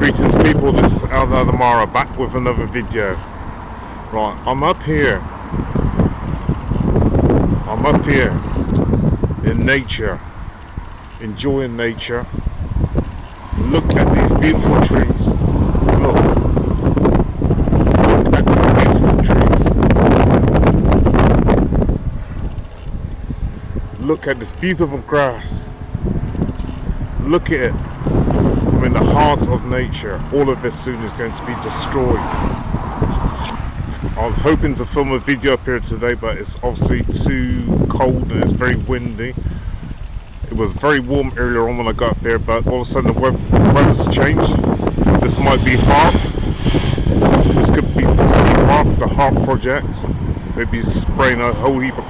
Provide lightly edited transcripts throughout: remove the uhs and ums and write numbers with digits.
Greetings people, this is Eldad Amara back with another video. Right, I'm up here in nature, enjoying nature. Look at these beautiful trees. Look at these beautiful trees. Look at this beautiful grass. Look at it. I'm in the heart of nature. All of this soon is going to be destroyed. I was hoping to film a video up here today, but it's obviously too cold and it's very windy. It was very warm earlier on when I got up here, but all of a sudden the weather's changed. This might be HARP. This could be possibly HARP, the HARP project. Maybe spraying a whole heap of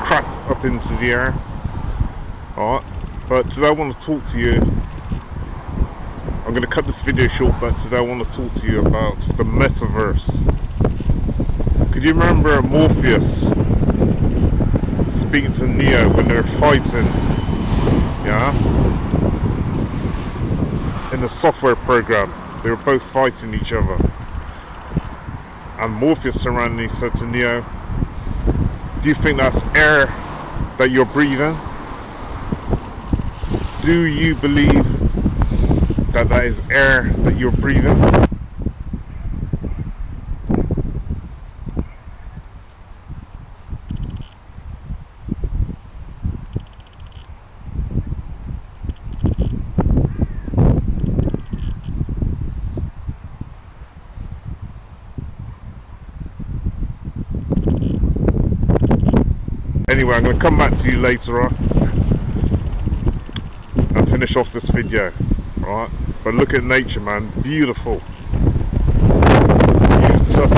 crap up into the air. Alright, but today I want to talk to you. I'm going to cut this video short, but today I want to talk to you about the metaverse. Could you remember Morpheus speaking to Neo when they were fighting? Yeah? In the software program, they were both fighting each other. And Morpheus turned around and he said to Neo, "Do you think that's air that you're breathing? Do you believe that is air that you're breathing?" Anyway, I'm going to come back to you later on and finish off this video. Right? But look at nature, man. Beautiful. Beautiful.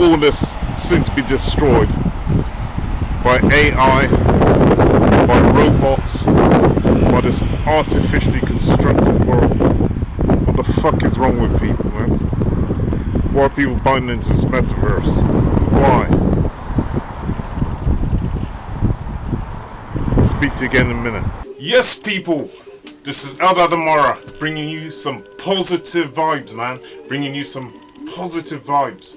All this soon to be destroyed by AI, by robots, by this artificially constructed world. What the fuck is wrong with people, man? Why are people buying into this metaverse? Why? I'll speak to you again in a minute. Yes, people, this is Eldad Amara bringing you some positive vibes, man. Bringing you some positive vibes.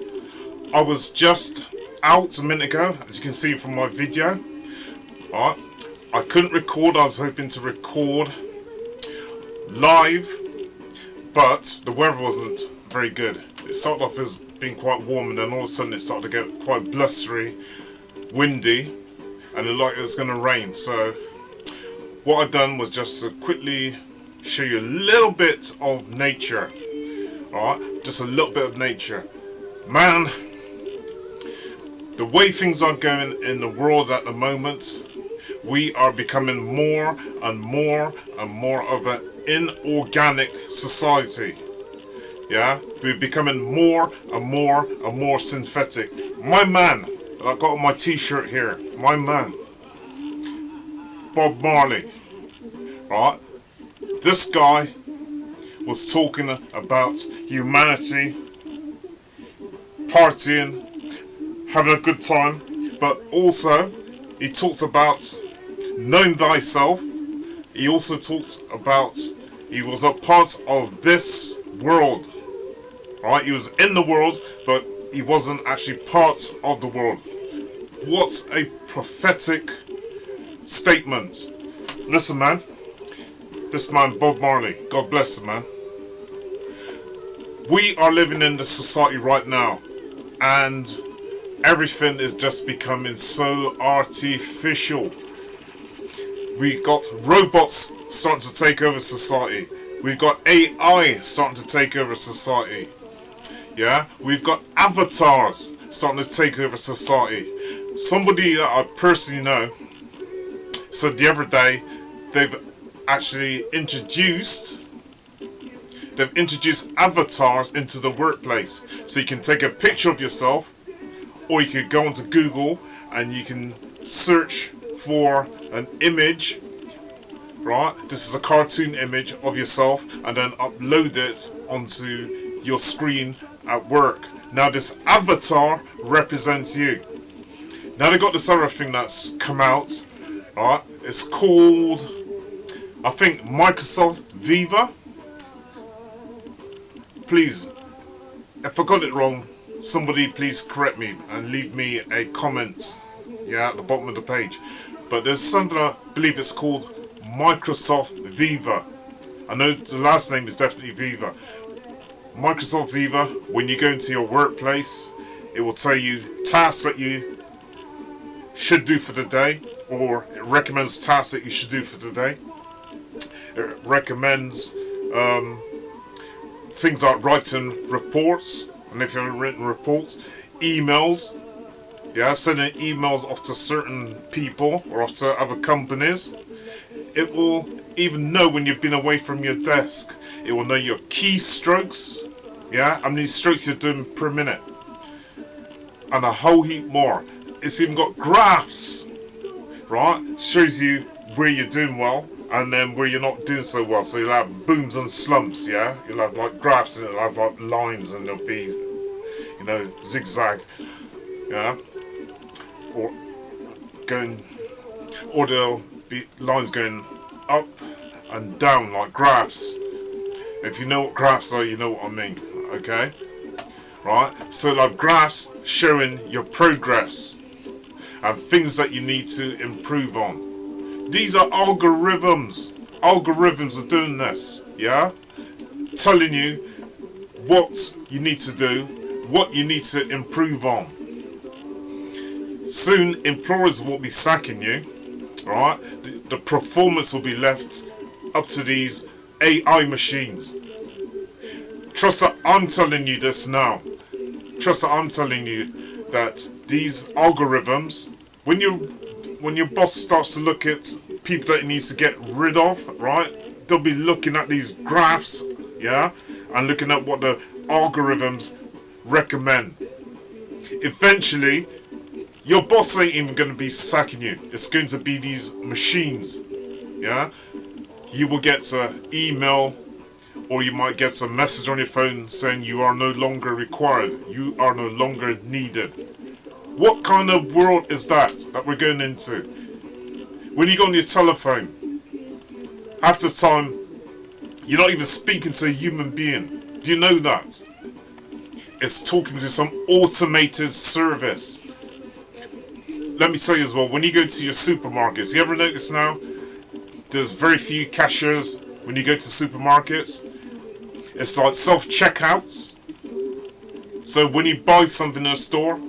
I was just out a minute ago, as you can see from my video. Alright, I couldn't record. I was hoping to record live, but the weather wasn't very good. It started off as being quite warm, and then all of a sudden it started to get quite blustery, windy, and it looked like it was going to rain. So what I've done was just to quickly show you a little bit of nature. Alright, just a little bit of nature. Man, the way things are going in the world at the moment, we are becoming more and more and more of an inorganic society. Yeah, we're becoming more and more and more synthetic. My man, I've got on my t-shirt here, my man, Bob Marley. Right, this guy was talking about humanity, partying, having a good time, but also he talks about knowing thyself. He also talks about he was not part of this world. Right, he was in the world, but he wasn't actually part of the world. What a prophetic statement. Listen, man. This man, Bob Marley, God bless him, man. We are living in this society right now, and everything is just becoming so artificial. We got robots starting to take over society. We've got AI starting to take over society. Yeah, we've got avatars starting to take over society. Somebody that I personally know said the other day they've actually introduced avatars into the workplace. So you can take a picture of yourself, or you could go onto Google and you can search for an image. Right, this is a cartoon image of yourself, and then upload it onto your screen at work. Now this avatar represents you. Now they got this other thing that's come out. Right, it's called I think Microsoft Viva. Please, if I got it wrong, somebody please correct me and leave me a comment, yeah, at the bottom of the page. But there's something, I believe it's called Microsoft Viva. I know the last name is definitely Viva. Microsoft Viva, when you go into your workplace, it will tell you tasks that you should do for the day, or it recommends tasks that you should do for the day. It recommends things like writing reports, and if you haven't written reports, emails, yeah, sending emails off to certain people or off to other companies. It will even know when you've been away from your desk. It will know your keystrokes, yeah, how many strokes you're doing per minute, and a whole heap more. It's even got graphs, right? Shows you where you're doing well and then where you're not doing so well. So you'll have booms and slumps, yeah? You'll have like graphs and it'll have like lines and there'll be, you know, zigzag, yeah? Or there'll be lines going up and down like graphs. If you know what graphs are, you know what I mean, okay? Right? So like graphs showing your progress and things that you need to improve on. These are algorithms. Algorithms are doing this, yeah? Telling you what you need to do, what you need to improve on. Soon employers will be sacking you, right? The performance will be left up to these AI machines. Trust that I'm telling you this now. Trust that I'm telling you that these algorithms, when your boss starts to look at people that he needs to get rid of, right? They'll be looking at these graphs, yeah, and looking at what the algorithms recommend. Eventually, your boss ain't even going to be sacking you. It's going to be these machines, yeah. You will get an email, or you might get a message on your phone saying you are no longer required, you are no longer needed. What kind of world is that we're going into? When you go on your telephone, half the time you're not even speaking to a human being. Do you know that? It's talking to some automated service. Let me tell you as well, when you go to your supermarkets, you ever notice now there's very few cashiers when you go to supermarkets? It's like self-checkouts. So when you buy something in a store,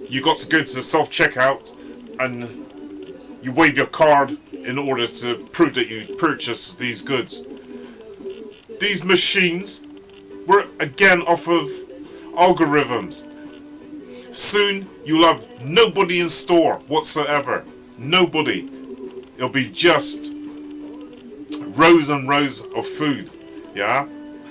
you got to go to the self-checkout and you wave your card in order to prove that you've purchased these goods. These machines were again off of algorithms. Soon you'll have nobody in store whatsoever. Nobody. It'll be just rows and rows of food, yeah?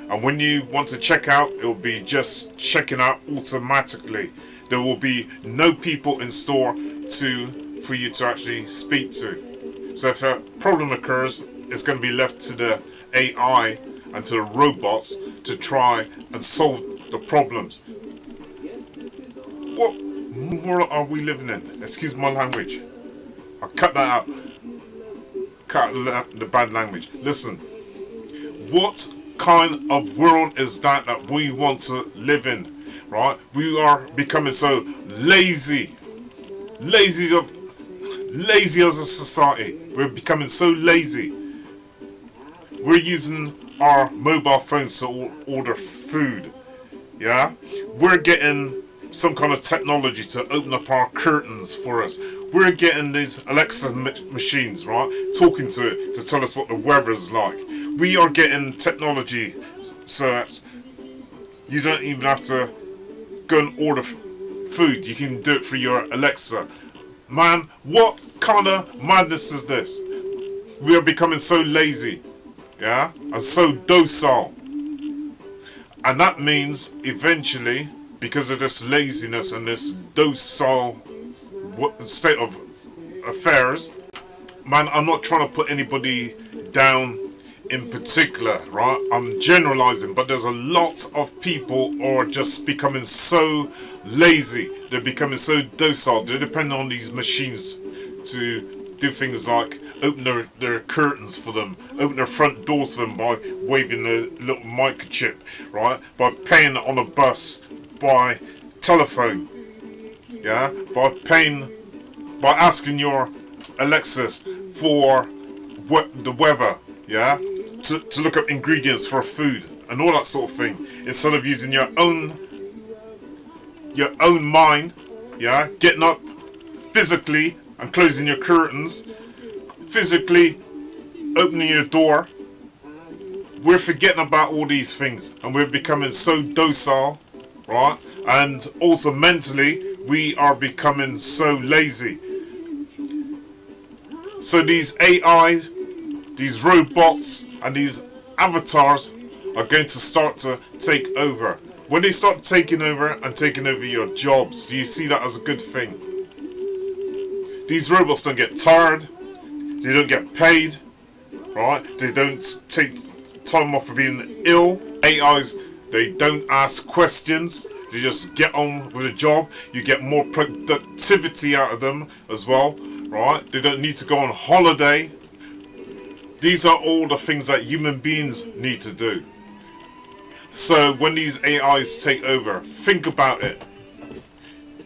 And when you want to check out, it'll be just checking out automatically. There will be no people in store for you to actually speak to. So if a problem occurs, it's going to be left to the AI and to the robots to try and solve the problems. What world are we living in? Excuse my language. I'll cut that out. Cut the bad language. Listen, what kind of world is that we want to live in? Right? We are becoming so lazy. Lazy as a society. We're becoming so lazy. We're using our mobile phones to order food. Yeah? We're getting some kind of technology to open up our curtains for us. We're getting these Alexa machines, right? Talking to it to tell us what the weather's like. We are getting technology so that you don't even have to go and order food. You can do it through your Alexa. Man, what kind of madness is this? We are becoming so lazy, yeah, and so docile. And that means eventually, because of this laziness and this docile state of affairs, man, I'm not trying to put anybody down in particular, right? I'm generalizing, but there's a lot of people who are just becoming so lazy. They're becoming so docile. They're depending on these machines to do things like open their curtains for them, open their front doors for them by waving a little microchip, right? By paying on a bus, by telephone, yeah? By asking your Alexis for the weather, yeah? To look up ingredients for food and all that sort of thing, instead of using your own mind, yeah? Getting up physically and closing your curtains, physically opening your door. We're forgetting about all these things and we're becoming so docile, right? And also mentally, we are becoming so lazy. So these AIs, these robots, and these avatars are going to start to take over. When they start taking over and taking over your jobs, do you see that as a good thing? These robots don't get tired, they don't get paid, right? They don't take time off for being ill. AIs, they don't ask questions, they just get on with the job. You get more productivity out of them as well, right? They don't need to go on holiday. These are all the things that human beings need to do. So when these AIs take over, think about it.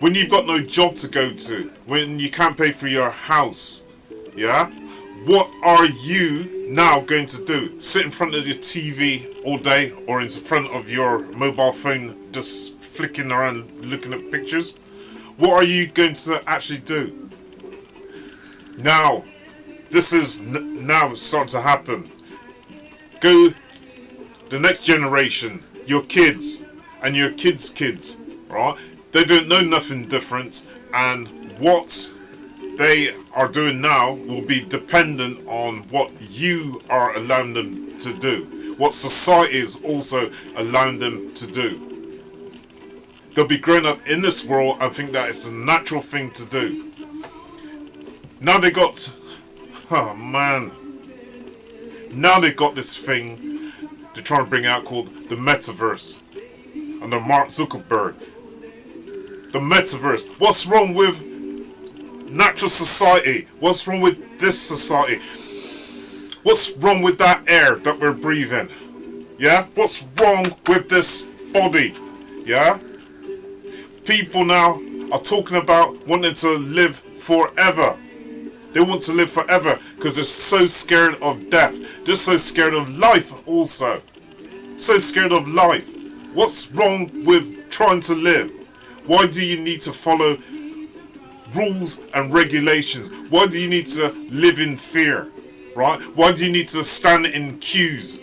When you've got no job to go to, when you can't pay for your house, yeah? What are you now going to do? Sit in front of your TV all day or in front of your mobile phone just flicking around looking at pictures? What are you going to actually do? Now, this is now starting to happen. Go, the next generation, your kids and your kids' kids, right? They don't know nothing different, and what they are doing now will be dependent on what you are allowing them to do, what society is also allowing them to do. They'll be growing up in this world and think that it's the natural thing to do. Now they got, oh man, now they got this thing they're trying to bring out called the metaverse, under Mark Zuckerberg. The metaverse. What's wrong with natural society? What's wrong with this society? What's wrong with that air that we're breathing? Yeah? What's wrong with this body? Yeah? People now are talking about wanting to live forever. They want to live forever because they're so scared of death. They're so scared of life also. So scared of life. What's wrong with trying to live? Why do you need to follow rules and regulations? Why do you need to live in fear? Right? Why do you need to stand in queues?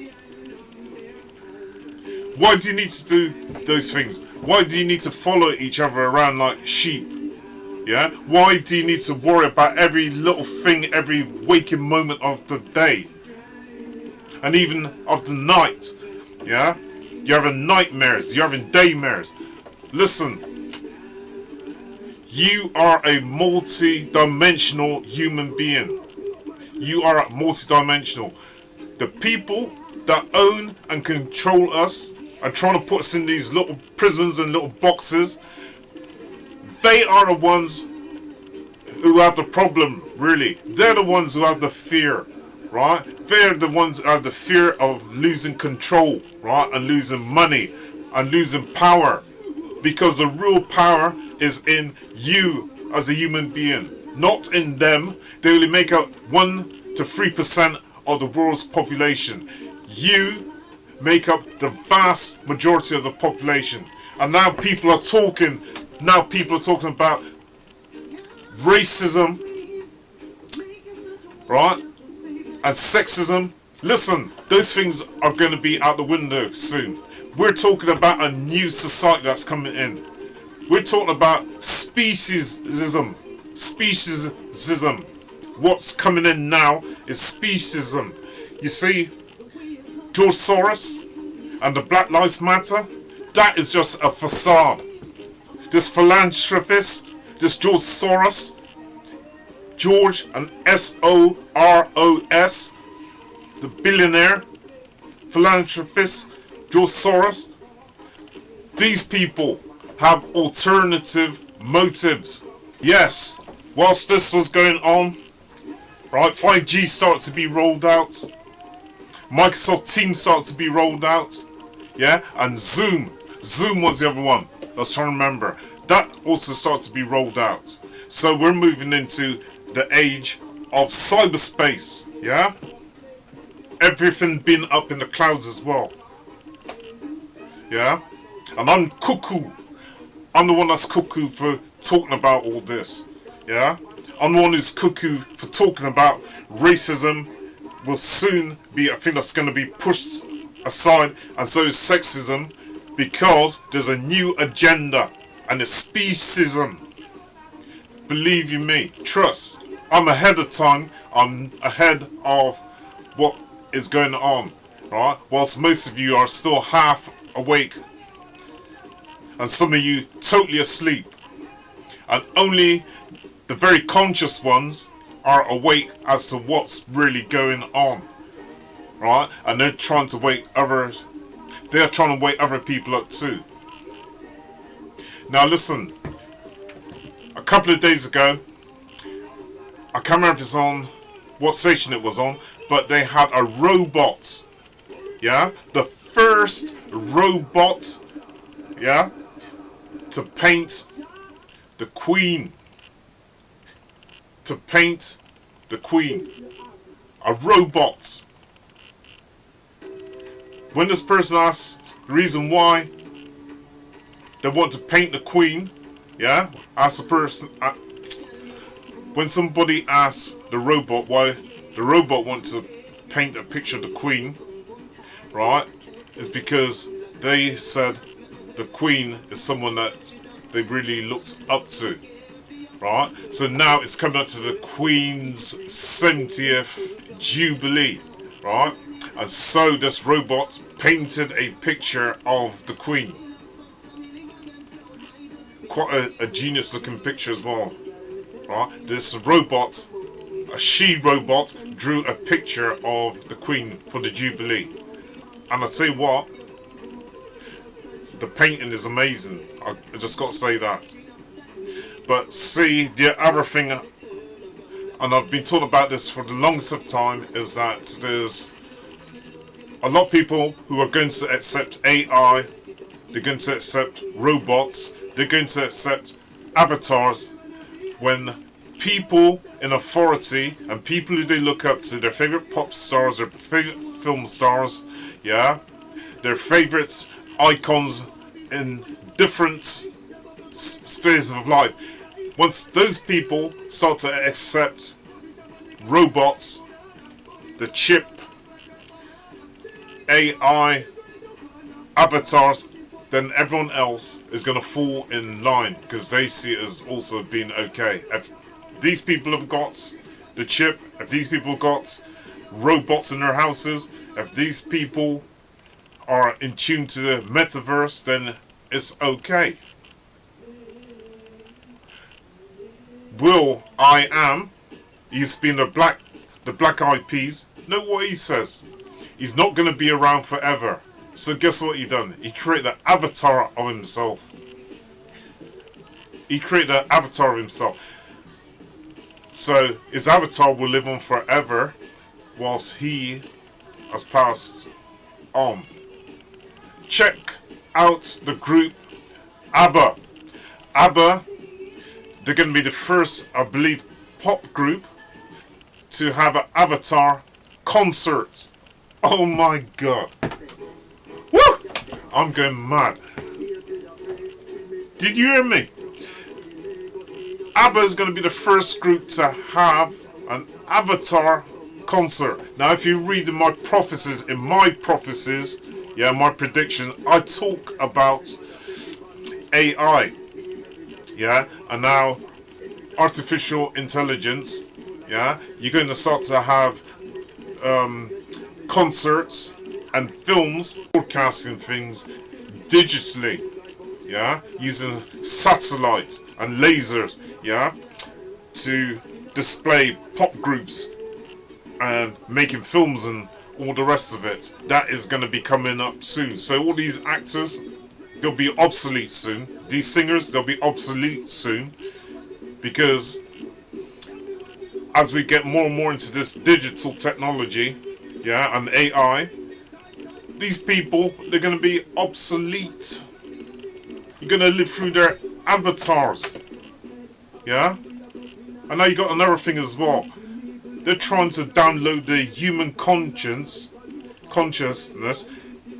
Why do you need to do those things? Why do you need to follow each other around like sheep? Yeah? Why do you need to worry about every little thing, every waking moment of the day? And even of the night? Yeah? You're having nightmares, you're having daymares. Listen. You are a multi-dimensional human being. You are multi-dimensional. The people that own and control us and trying to put us in these little prisons and little boxes, they are the ones who have the problem, really. They're the ones who have the fear, right? They're the ones who have the fear of losing control, right? And losing money and losing power. Because the real power is in you as a human being, not in them. They only make up 1 to 3% of the world's population. You make up the vast majority of the population. And now people are talking about racism, right? And sexism. Listen, those things are going to be out the window soon. We're talking about a new society that's coming in. We're talking about speciesism. Speciesism. What's coming in now is speciesism. You see, George Soros and the Black Lives Matter, that is just a facade. This philanthropist, this George Soros, George and S-O-R-O-S, the billionaire philanthropist, George Soros, these people have alternative motives. Yes, whilst this was going on, right? 5G starts to be rolled out. Microsoft Teams starts to be rolled out. Yeah, and Zoom was the other one. I was trying to remember. That also starts to be rolled out. So we're moving into the age of cyberspace. Yeah, everything being up in the clouds as well. Yeah, and I'm cuckoo. I'm the one that's cuckoo for talking about all this. Yeah, I'm the one who's cuckoo for talking about racism will soon be, I think that's going to be pushed aside, and so is sexism, because there's a new agenda, and it's speciesism. Believe you me, trust. I'm ahead of time. I'm ahead of what is going on, right? Whilst most of you are still half awake, and some of you totally asleep, and only the very conscious ones are awake as to what's really going on, right? And they're trying to wake others. They're trying to wake other people up too. Now listen, a couple of days ago, I can't remember if it's on what station it was on, but they had a robot. Yeah, the first robot. Yeah, to paint the Queen. To paint the Queen. A robot. When this person asks the reason why they want to paint the Queen, yeah, ask the person. When somebody asks the robot why the robot wants to paint a picture of the Queen, right, it's because they said the Queen is someone that they really looked up to, right? So now it's coming up to the Queen's 70th Jubilee, right? And so this robot painted a picture of the Queen. Quite a genius looking picture as well, right? This robot, a she-robot, drew a picture of the Queen for the Jubilee. And I tell you what, the painting is amazing. I just got to say that. But see, the other thing, and I've been talking about this for the longest of time, is that there's a lot of people who are going to accept AI, they're going to accept robots, they're going to accept avatars, when people in authority and people who they look up to, their favourite pop stars, their favourite film stars, yeah, their favourite icons in different spheres of life, once those people start to accept robots, the chip, AI, avatars, then everyone else is going to fall in line because they see it as also being okay. If these people have got the chip, if these people have got robots in their houses, if these people are in tune to the metaverse, then it's okay. Will I Am, he's been the Black Eyed Peas. Know what he says? He's not going to be around forever. So guess what he done? He created an avatar of himself. He created an avatar of himself. So his avatar will live on forever whilst he has passed on. Check out the group ABBA. ABBA, they're going to be the first, I believe, pop group to have an avatar concert. Oh my god. Woo! I'm going mad. Did you hear me? ABBA is going to be the first group to have an avatar concert. Now, if you read my prophecies, yeah, my predictions, I talk about AI, yeah, and now artificial intelligence, yeah, you're going to start to have concerts and films broadcasting things digitally, yeah, using satellite and lasers, yeah, to display pop groups and making films and all the rest of it. That is going to be coming up soon. So all these actors, they'll be obsolete soon. These singers, they'll be obsolete soon, because as we get more and more into this digital technology, yeah, and AI, these people, they're going to be obsolete. You're going to live through their avatars, yeah? And now you got another thing as well. They're trying to download the human consciousness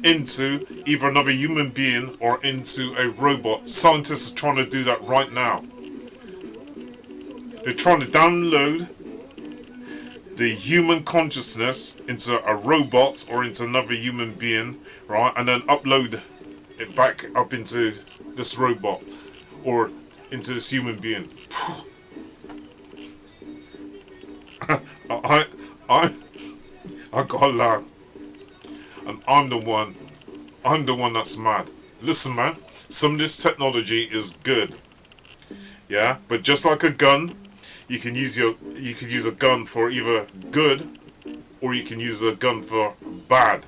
into either another human being or into a robot. Scientists are trying to do that right now. They're trying to download the human consciousness into a robot or into another human being, right? And then upload it back up into this robot or into this human being. I gotta laugh. And I'm the one that's mad. Listen, man, some of this technology is good, yeah, but just like a gun, you could use a gun for either good or you can use a gun for bad.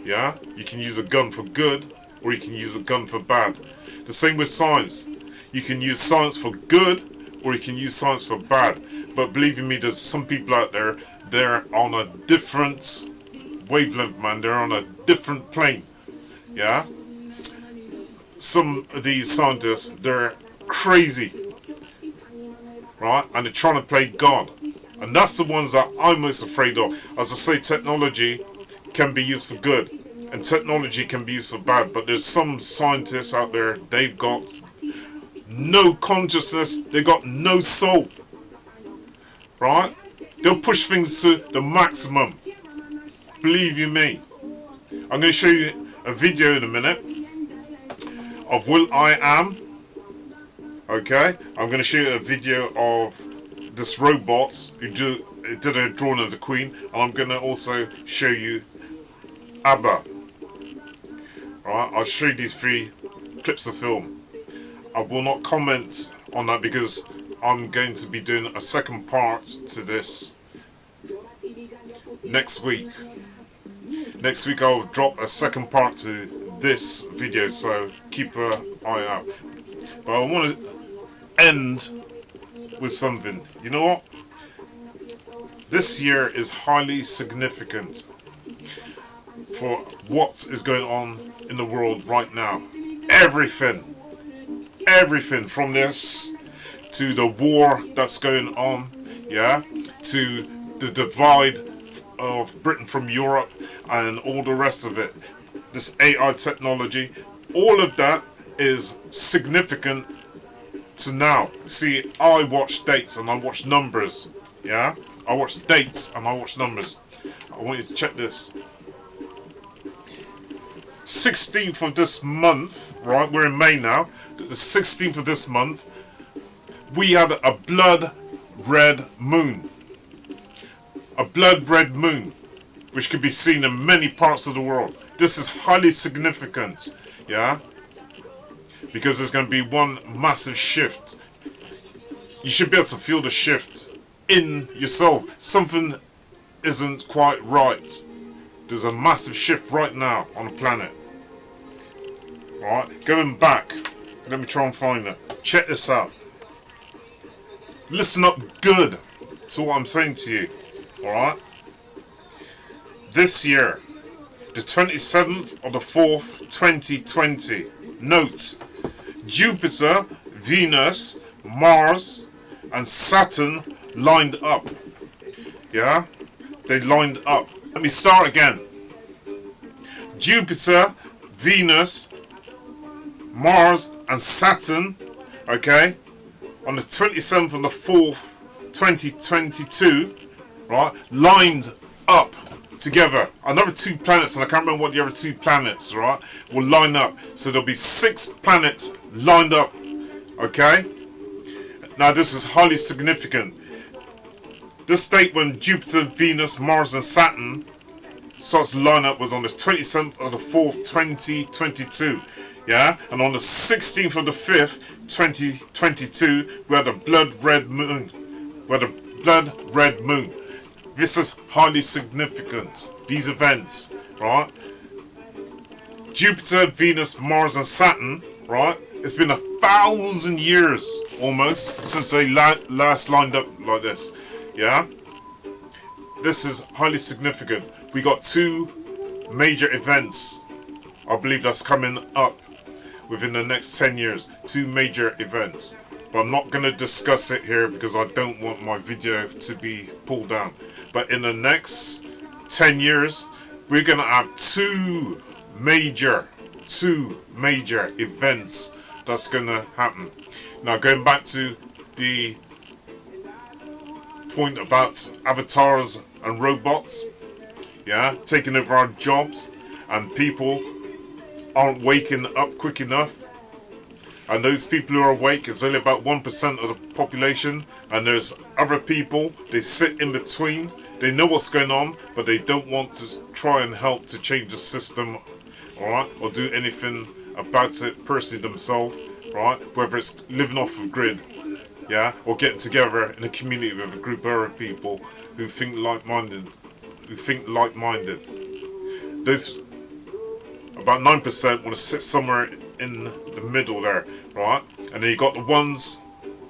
Yeah, you can use a gun for good or you can use a gun for bad. The same with science. You can use science for good or you can use science for bad. But believe me, there's some people out there, they're on a different wavelength, man. They're on a different plane. Yeah? Some of these scientists, they're crazy. Right? And they're trying to play God. And that's the ones that I'm most afraid of. As I say, technology can be used for good. And technology can be used for bad. But there's some scientists out there, they've got no consciousness. They've got no soul. Right? They'll push things to the maximum. Believe you me. I'm going to show you a video in a minute of will.i.am. Okay? I'm going to show you a video of this robot who did a drawing of the Queen. And I'm going to also show you ABBA. Right? I'll show you these 3 clips of film. I will not comment on that because I'm going to be doing a second part to this next week. Next week I'll drop a second part to this video, so keep an eye out. But I want to end with something. You know what? This year is highly significant for what is going on in the world right now. Everything from this to the war that's going on, yeah, to the divide of Britain from Europe and all the rest of it, this AI technology, all of that is significant to now. See, I watch dates and I watch numbers, yeah, I watch dates and I watch numbers. I want you to check this. 16th of this month, right, we're in May now, the 16th of this month, we had a blood red moon. A blood red moon, which could be seen in many parts of the world. This is highly significant, yeah? Because there's going to be one massive shift. You should be able to feel the shift in yourself. Something isn't quite right. There's a massive shift right now on the planet. Alright, going back. Let me try and find it. Check this out. Listen up good to what I'm saying to you. Alright? This year, the 27th of the 4th, 2020. Note, Jupiter, Venus, Mars, and Saturn lined up. Yeah? They lined up. Let me start again. Jupiter, Venus, Mars, and Saturn, okay, on the 27th of the 4th, 2022, right, lined up together. Another 2 planets, and I can't remember what the other 2 planets, right, will line up. So there'll be 6 planets lined up, okay? Now this is highly significant. This date when Jupiter, Venus, Mars, and Saturn starts to line up was on the 27th of the 4th, 2022. Yeah, and on the 16th of the 5th, 2022, we had a blood red moon. This is highly significant. These events, right? Jupiter, Venus, Mars, and Saturn, right? It's been 1,000 years almost since they last lined up like this. Yeah? This is highly significant. We got 2 major events, I believe, that's coming up within the next 10 years. 2 major events. But I'm not going to discuss it here because I don't want my video to be pulled down. But in the next 10 years, we're going to have 2 major events that's going to happen. Now, going back to the point about avatars and robots, yeah, taking over our jobs, and people aren't waking up quick enough. And those people who are awake is only about 1% of the population, and there's other people, they sit in between, they know what's going on, but they don't want to try and help to change the system, alright, or do anything about it personally themselves, right, whether it's living off of grid, yeah, or getting together in a community with a group of other people who think like-minded, Those, about 9% want to sit somewhere in the middle there, right? And then you got the ones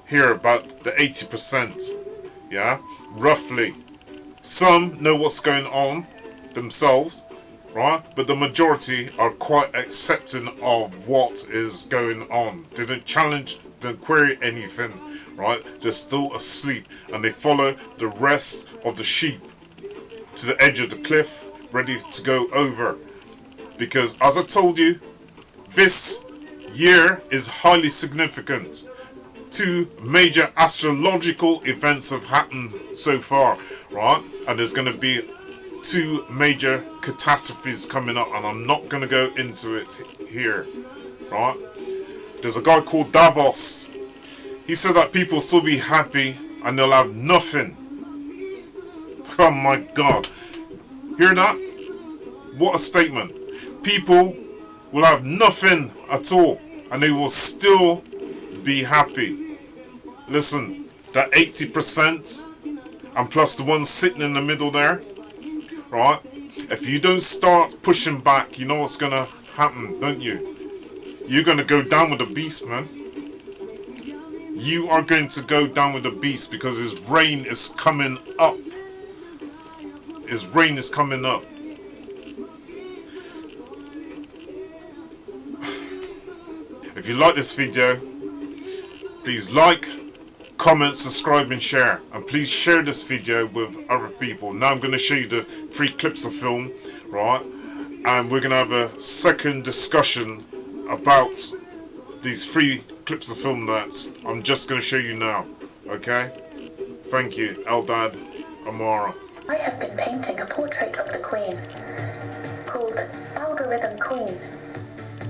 here, about the 80%, yeah, roughly. Some know what's going on themselves, right? But the majority are quite accepting of what is going on. They don't challenge, don't query anything, right? They're still asleep, and they follow the rest of the sheep to the edge of the cliff, ready to go over. Because as I told you, this year is highly significant. 2 major astrological events have happened so far, right? And there's going to be 2 major catastrophes coming up, and I'm not going to go into it here, right? There's a guy called Davos. He said that people will still be happy and they'll have nothing. Oh my God. Hear that? What a statement. People will have nothing at all and they will still be happy. Listen, that 80% and plus the ones sitting in the middle there, right? If you don't start pushing back, you know what's going to happen, don't you? You're going to go down with the beast, man. You are going to go down with the beast because his reign is coming up. His reign is coming up. If you like this video, please like, comment, subscribe and share. And please share this video with other people. Now I'm going to show you the 3 clips of film, right? And we're going to have a second discussion about these 3 clips of film that I'm just going to show you now. Okay? Thank you, Eldad Amara. I have been painting a portrait of the Queen, called Algorithm Queen.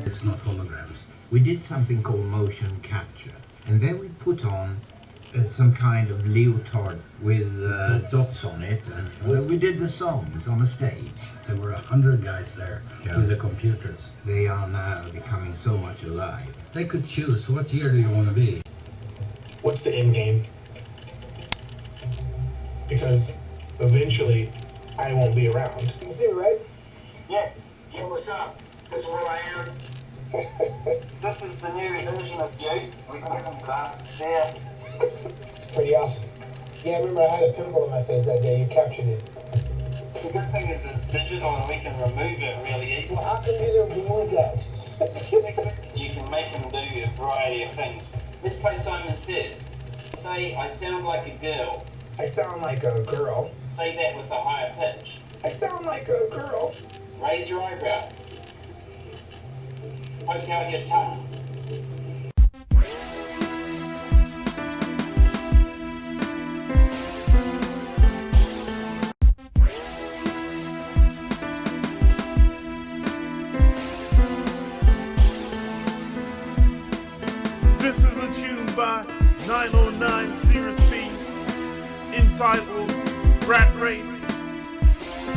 It's not holograms. We did something called motion capture, and then we put on some kind of leotard with dots on it, and we did the songs on a stage. There were 100 guys there with the computers. They are now becoming so much alive. They could choose, what year do you want to be? What's the end game? Because eventually I won't be around. You see me, right? Yes. Hey, what's up? This is where I am. This is the new version of you. We can give them glasses there. It's pretty awesome. Yeah, I remember I had a pimple on my face that day. You captured it. The good thing is it's digital and we can remove it really easily. Well, how come you don't remove that? You can make them do a variety of things. Let's play Simon Says. Say, I sound like a girl. I sound like a girl. Say that with a higher pitch. I sound like a girl. Raise your eyebrows. Poke out your tongue. This is a tune by 909 Theorist B, entitled Rat Race.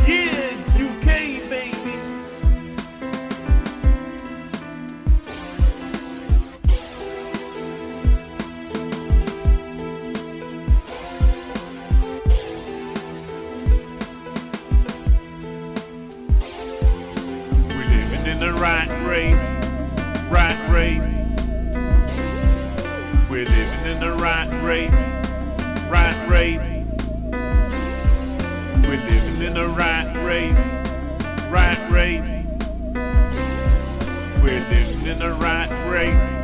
Yeah, UK baby. We're living in a rat race, rat race. We're living in a rat race, rat race. We're living in a rat race, rat race. We're living in a rat race,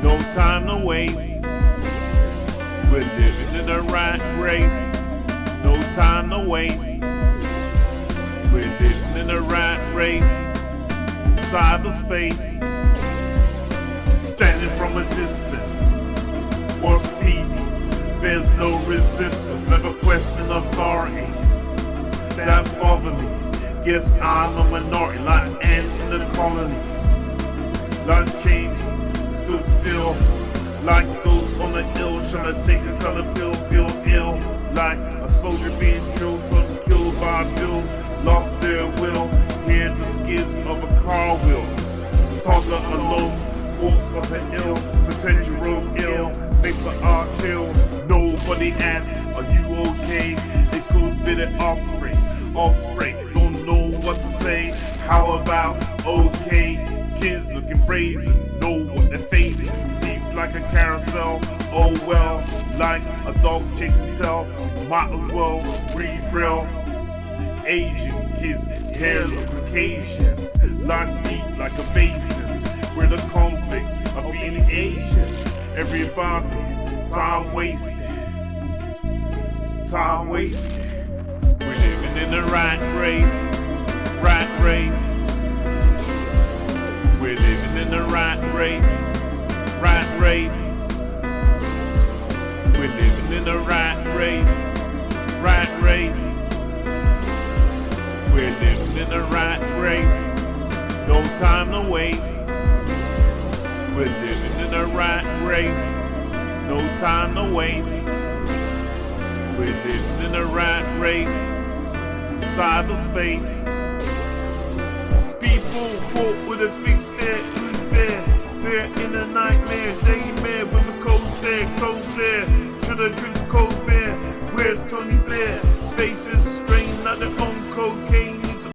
no time to waste. We're living in a rat race, no time to waste. We're living in a rat race, cyberspace. Standing from a distance, what's peace? There's no resistance, never question authority. That bother me, guess I'm a minority, like ants in the colony. Like change, stood still, like ghosts on the hill, trying to take a color pill, feel ill. Like a soldier being drilled, some killed by bills, lost their will. Hear the skids of a car wheel. Toddler alone, walks up an hill, pretend you're real ill, makes my heart chill. Nobody asks, are you okay? It could be the offspring, don't know what to say. How about okay? Kids looking brazen, know what they're facing. Leaves like a carousel, oh well, like a dog chasing tail. Might as well read braille. Aging kids, hair look Caucasian, lies deep like a basin, where the conflicts of being Asian. Everybody, time wasted, time wasted. We're living in a rat race, rat race. We're living in a rat race, rat race. We're living in a rat race, rat race. We're living in a rat race, no time to waste. We're living in a rat race, no time to waste. We're living in a rat race, cyberspace. People walk with a fixed stare, who's there? They're in a nightmare, daymare with a cold stare, cold glare. Should I drink cold beer?